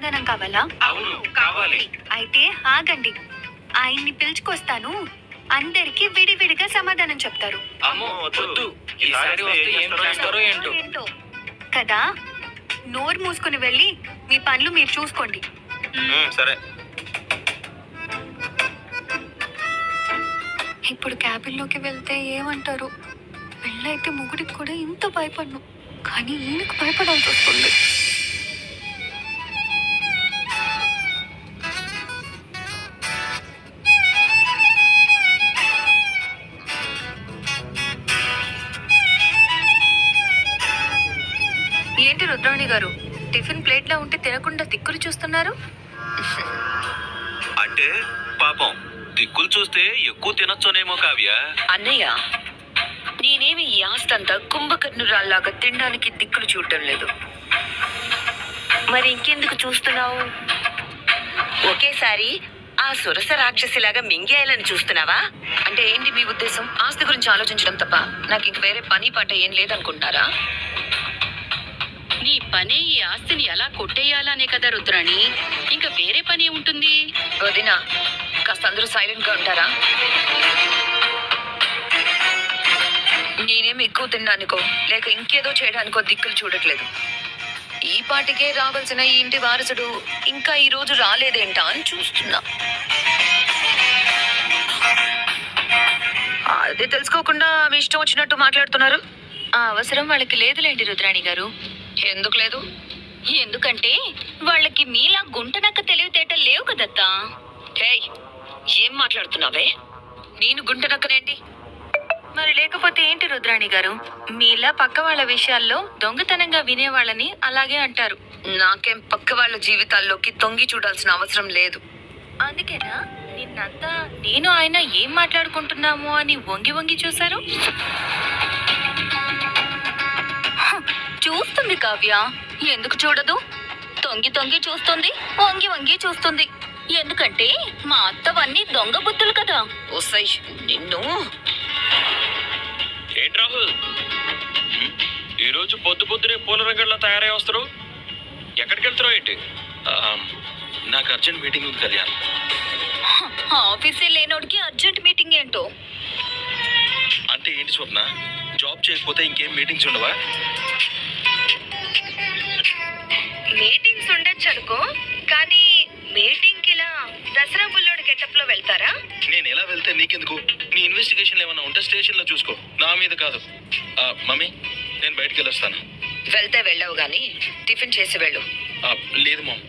సమాధానం కావాలా? అవును, కావాలి. అయితే ఆగండి, ఆయన్ని పిలుచుకొస్తాను. అందరికి విడివిడిగా సమాధానం చెప్తారు. అమ్మో వద్దు, ఈసారి వస్తే ఏం చేస్తారో ఏంటో. ఏంటో కదా. నోరు మూసుకుని వెళ్ళి మీ పనులు మీరు చూసుకోండి. సరే. ఇప్పుడు క్యాబిన్లోకి వెళ్తే ఏమంటారు? పెళ్ళైతే ముగుడికి కూడా ఇంత భయపడను, కానీ ఈయనకు భయపడాల్సి వస్తుంది. ఏంటి రుద్రాణి గారు, టిఫిన్ ప్లేట్లో ఉంటే తినకుండా దిక్కులు చూస్తున్నారు? అంటే పాపం దిక్కులు చూస్తే ఎక్కువ తినొచ్చోనేమో కావ్య. అన్నయ్య, నేనేమి ఈ ఆస్తంతా కుంభకర్ణురాల్లాగా తినడానికి దిక్కులు చూడటం లేదు. మరి ఇంకెందుకు చూస్తున్నావు? ఒకేసారి ఆ సురస రాక్షసిలాగా మింగేయాలని చూస్తున్నావా? అంటే ఏంటి మీ ఉద్దేశం? ఆస్తి గురించి ఆలోచించడం తప్ప నాకు ఇంక వేరే పని పాట ఏం లేదనుకుంటున్నారా? నీ పనే ఈ ఆస్తిని ఎలా కొట్టేయాలనే కదా రుద్రాణి, ఇంకా వేరే పని ఉంటుంది. వదినా, కాస్త అందరూ సైలెంట్ గా ఉంటారా? నేనేమి ఎక్కువ తిన్నానుకో లేక ఇంకేదో చేయడానికో దిక్కులు చూడట్లేదు. ఈ పాటికే రావాల్సిన ఈ ఇంటి వారసుడు ఇంకా ఈ రోజు రాలేదేంటా అని చూస్తున్నా. అదే తెలుసుకోకుండా మీ ఇష్టం వచ్చినట్టు మాట్లాడుతున్నారు. ఆ అవసరం వాళ్ళకి లేదులేండి రుద్రాణి గారు. ఎందుకు లేదు? ఎందుకంటే వాళ్ళకి మీలా గుంటనక్క తెలివితేటలు లేవు కదత్తా. హేయ్, ఏం మాట్లాడుతున్నావే? నేను గుంటనక్కనేంటి? మరి లేకపోతే ఏంటి రుద్రాణి గారు, మీలా పక్క వాళ్ళ విషయాల్లో దొంగతనంగా వినేవాళ్ళని అలాగే అంటారు. నాకేం పక్క వాళ్ళ జీవితాల్లోకి తొంగి చూడాల్సిన అవసరం లేదు. అందుకేనా నిన్నంతా నేను ఆయన ఏం మాట్లాడుకుంటున్నామో అని వంగి వంగి చూశారు? చూస్తుంది కావ్య, ఎందుకు చూడదు? తొంగి తొంగి చూస్తుంది, వంగి వంగి చూస్తుంది. ఎందుకంటే మా అత్తవన్నీ దొంగ బుద్ధులు కదా. ఓసై నిన్ను. ఏంటి రాహుల్, ఈరోజు పొద్దు పొద్దునే పూల రంగంలో తయారై వస్తారు? ఎక్కడికి వెళ్తున్నావు ఏంటి? నాకు అర్జెంట్ మీటింగ్ ఉంది కళ్యాణ్. ఆఫీసే లేనోడికి అర్జెంట్ మీటింగ్ ఏంటో? అంటే ఏంటి స్వప్న, జాబ్ చేయకపోతే ఇంకేం మీటింగ్స్ ఉండవా? మీటింగ్స్ ఉండొచ్చు అనుకో, కానీ మీటింగ్ కి ఇలా దసరా బుల్లోడి గెటప్ లో వెళ్తారా? నేను ఎలా వెళ్తే నీకెందుకు? నీ ఇన్వెస్టిగేషన్ ఏమైనా ఉంటే స్టేషన్ లో చూసుకో, నా మీద కాదు. మమ్మీ, నేను బయటికి వెళ్ళొస్తాను. వెళ్తే వెళ్ళవు గానీ టిఫిన్ చేసి వెళ్ళు. లేదు మామ్.